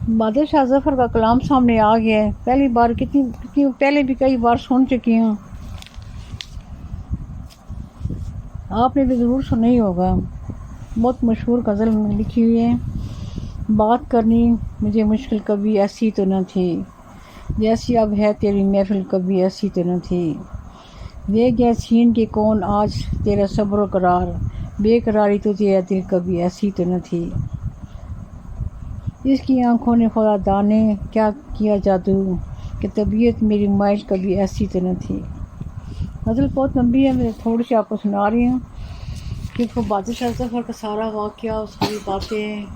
बहादुर शाह जफर का कलाम सामने आ गया है। पहली बार कितनी पहले भी कई बार सुन चुकी हूँ, आपने भी ज़रूर सुना ही होगा। बहुत मशहूर गज़ल लिखी हुई है। बात करनी मुझे मुश्किल कभी ऐसी तो न थी, जैसी अब है तेरी महफिल कभी ऐसी तो न थी। ले गया छीन के कौन आज तेरा सब्र करार, बेकरारी तुझे है दिल कभी ऐसी तो न थी। इसकी आंखों ने खुदा दाने क्या किया जादू, कि तबीयत मेरी माइल कभी ऐसी तो न थी। गज़ल बहुत लंबी है, मैं थोड़ी सी आपको सुना रही हूँ कि बहादुर शाह जफर का सारा वाक़या और सारी बातें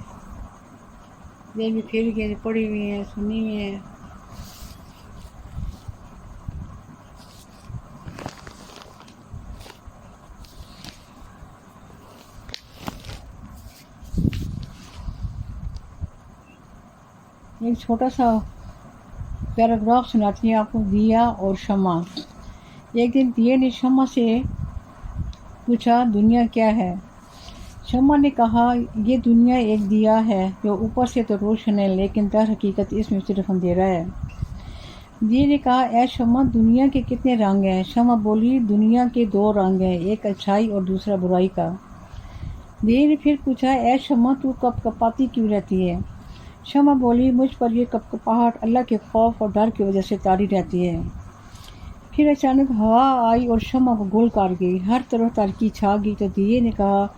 ये भी फिर गए पढ़ी हुई हैं, सुनी हुई हैं। एक छोटा सा पैराग्राफ सुनाती हूँ आपको। दिया और शम्मा। एक दिन दिए ने शम्मा से पूछा, दुनिया क्या है? शम्मा ने कहा, ये दुनिया एक दिया है जो ऊपर से तो रोशन है, लेकिन दर हकीकत इसमें सिर्फ अंधेरा है। दिए ने कहा, ऐ शम्मा, दुनिया के कितने रंग हैं? शम्मा बोली, दुनिया के दो रंग हैं, एक अच्छाई और दूसरा बुराई का। दिए ने फिर पूछा, ऐ शम्मा, तू कपकपाती क्यों रहती है? शम्मा बोली, मुझ पर यह कपकपाहट अल्लाह के खौफ और डर की वजह से तारी रहती है। फिर अचानक हवा आई और शम्मा को गुल कर गई, हर तरफ तारकी छा गई। तो दिए ने कहा,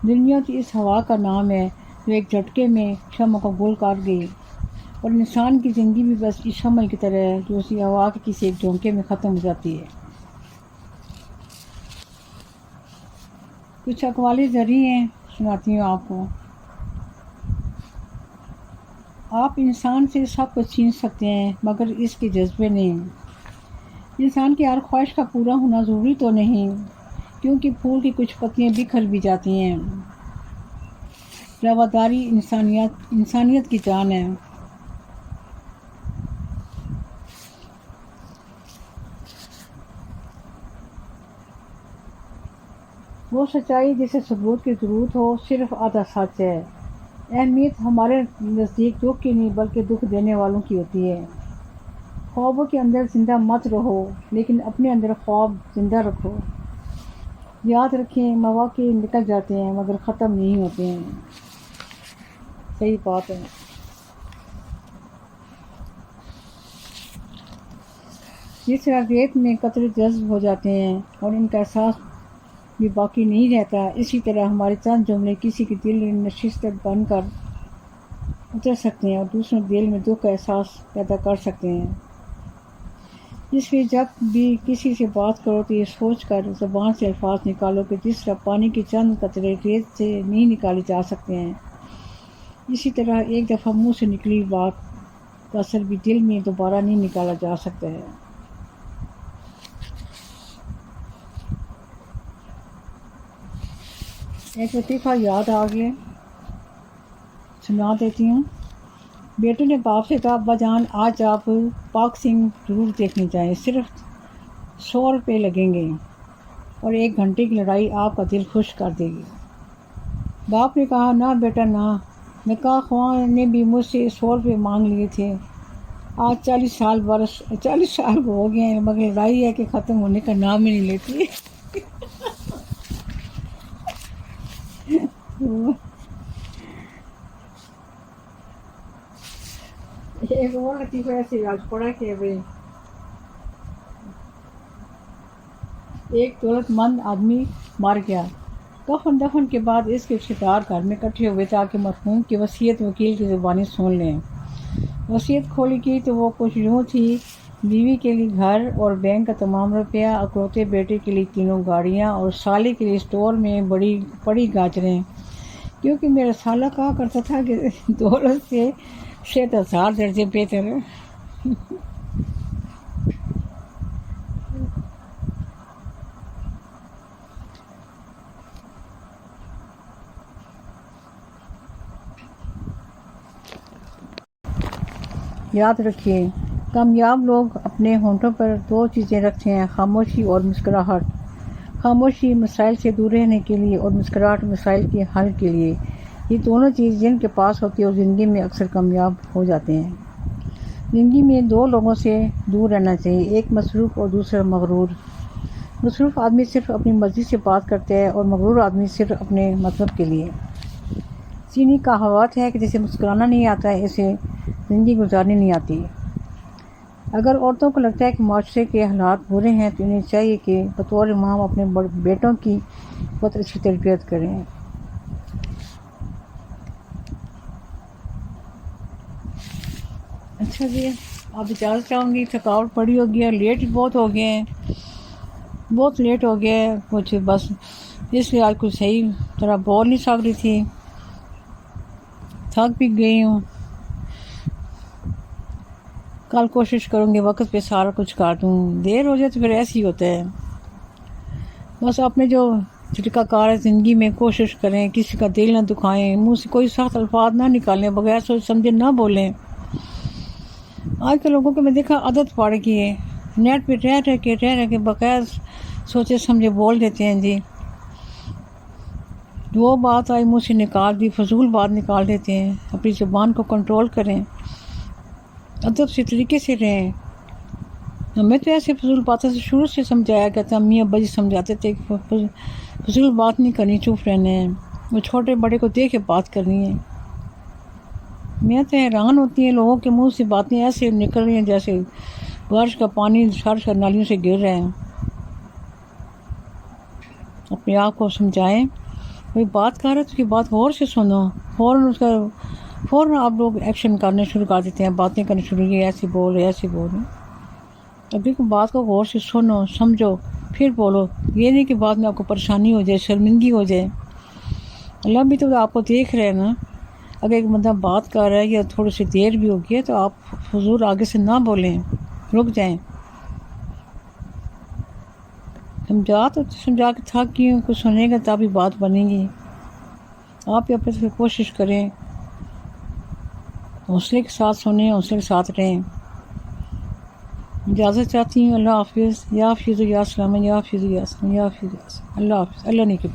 दुनिया तो इस हवा का नाम है जो एक झटके में शम्मा को गुल कर गई, और इंसान की ज़िंदगी भी बस इस शम्मा की तरह है जो उसी हवा के किसी एक झोंके में ख़त्म हो जाती है। कुछ अक़वाली ज़री हैं, सुनाती हूँ आपको। आप इंसान से सब कुछ छीन सकते हैं, मगर इसके जज्बे नहीं। इंसान की हर ख्वाहिश का पूरा होना ज़रूरी तो नहीं, क्योंकि फूल की कुछ पत्तियां बिखर भी जाती हैं। रवादारी इंसानियत की जान है। वो सच्चाई जिसे सबूत की ज़रूरत हो सिर्फ आधा सच है। अहमियत हमारे नज़दीक दुख की नहीं बल्कि दुख देने वालों की होती है। ख्वाबों के अंदर ज़िंदा मत रहो, लेकिन अपने अंदर ख्वाब ज़िंदा रखो। याद रखें, मौक़े निकल जाते हैं मगर ख़त्म नहीं होते हैं। सही बात है। जिस तरह रेत में कतरे जज्ब हो जाते हैं और उनका एहसास भी बाकी नहीं रहता, इसी तरह हमारे चंद जुमले किसी के दिल में नशिस्त बनकर उतर सकते हैं और दूसरों के दिल में दुख का एहसास पैदा कर सकते हैं। इसलिए जब भी किसी से बात करो तो ये सोच कर ज़बान से अल्फाज निकालो कि जिस तरह पानी के चंद कतरे रेत से नहीं निकाले जा सकते हैं, इसी तरह एक दफ़ा मुंह से निकली बात का असर भी दिल में दोबारा नहीं निकाला जा सकता है। एक लतीफ़ा याद आ गया, सुना देती हूँ। बेटे ने बाप से कहा, अब्बा जान, आज आप पाक सिंह ज़रूर देखने जाएं, सिर्फ 100 रुपये लगेंगे और 1 घंटे की लड़ाई आपका दिल खुश कर देगी। बाप ने कहा, ना बेटा ना, निकाह ख्वाह ने भी मुझसे 100 रुपये मांग लिए थे। आज 40 साल हो गए हैं, मगर लड़ाई है कि ख़त्म होने का नाम ही नहीं लेती। एक और लतीफ़ा ऐसे आज पड़ा कि भाई एक दौलतमंद आदमी मर गया। कफन दफन के बाद इसके रिश्तेदार घर में इकट्ठे हुए ताकि मरहूम की वसीयत वकील की ज़ुबानी सुन लें। वसीयत खोली की तो वो कुछ यूँ थी, बीवी के लिए घर और बैंक का तमाम रुपया, अकलौते बेटे के लिए 3 गाड़ियाँ और साले के लिए स्टोर में बड़ी गाजरें, क्योंकि मेरा साला कहा करता था कि दौलत से 1000 दर्जे बेहतर है। याद रखिए, कामयाब लोग अपने होंठों पर 2 चीज़ें रखते हैं, खामोशी और मुस्कुराहट। खामोशी मसाइल से दूर रहने के लिए और मुस्कुराहट मसाइल के हल के लिए। یہ دونوں چیز جن کے پاس ہوتی ہے وہ زندگی میں اکثر کامیاب ہو جاتے ہیں۔ زندگی میں دو لوگوں سے دور رہنا چاہیے، ایک مصروف اور دوسرا مغرور۔ مصروف آدمی صرف اپنی مرضی سے بات کرتا ہے اور مغرور آدمی صرف اپنے مطلب کے لیے۔ چینی کہاوت ہے کہ جسے مسکرانا نہیں آتا ہے اسے زندگی گزارنی نہیں آتی۔ اگر عورتوں کو لگتا ہے کہ معاشرے کے حالات برے ہیں تو انہیں چاہیے کہ بطور ماں اپنے بیٹوں کی بہت اچھی تربیت کریں۔ اچھا جی، آپ اجازت چاہوں گی، تھکاوٹ پڑی ہوگی اور لیٹ بہت ہو گئے ہیں، بہت لیٹ ہو گیا ہے کچھ، بس اس لیے آج کچھ صحیح طرح بول نہیں سک رہی تھی، تھک بھی گئی ہوں۔ کل کوشش کروں گی وقت پہ سارا کچھ کر دوں، دیر ہو جائے تو پھر ایسے ہی ہوتا ہے۔ بس اپنے جو طریقہ کار ہے زندگی میں کوشش کریں، کسی کا دل نہ دکھائیں، منہ سے کوئی سخت الفاظ نہ نکالیں، بغیر سوچ سمجھے نہ بولیں۔ آج کے لوگوں کو میں دیکھا عادت پڑ گئی ہے، نیٹ پہ رہ کے بغیر سوچے سمجھے بول دیتے ہیں جی، وہ بات آئی منہ سے نکال دی، فضول بات نکال دیتے ہیں۔ اپنی زبان کو کنٹرول کریں، ادب سے طریقے سے رہیں۔ ہمیں تو ایسے فضول باتوں سے شروع سے سمجھایا گیا تھا، امی ابا جی سمجھاتے تھے کہ فضول بات نہیں کرنی، چپ رہنا ہے، وہ چھوٹے بڑے کو دیکھ کے بات کرنی ہے۔ میں تو حیران ہوتی ہیں لوگوں کے منہ سے باتیں ایسے نکل رہی ہیں جیسے بارش کا پانی سر نالیوں سے گر رہا ہے۔ اپنے آپ کو سمجھائیں، کوئی بات کر رہا ہے تو اس کی بات غور سے سنو، فوراً آپ لوگ ایکشن کرنے شروع کر دیتے ہیں، باتیں کرنے شروع کی، ایسی بول رہے۔ ابھی کو بات کو غور سے سنو، سمجھو، پھر بولو۔ یہ نہیں کہ بعد میں آپ کو پریشانی ہو جائے، شرمندگی ہو جائے۔ اللہ بھی تو آپ کو دیکھ رہے ہیں نا۔ اگر ایک بندہ بات کر رہا ہے یا تھوڑی سی دیر بھی ہوگی ہے تو آپ حضور آگے سے نہ بولیں، رک جائیں۔ سمجھا کے تھک گئی ہوں، کچھ سنے گا تبھی بات بنے گی۔ آپ بھی اپنے سے کوشش کریں، حوصلے کے ساتھ سنیں، حوصلے کے ساتھ رہیں۔ اجازت چاہتی ہوں، اللہ حافظ، یا حافظ یا سلام، یا حافظ یا سلام، یا حافظ یا سلام، اللہ حافظ، اللہ نے کے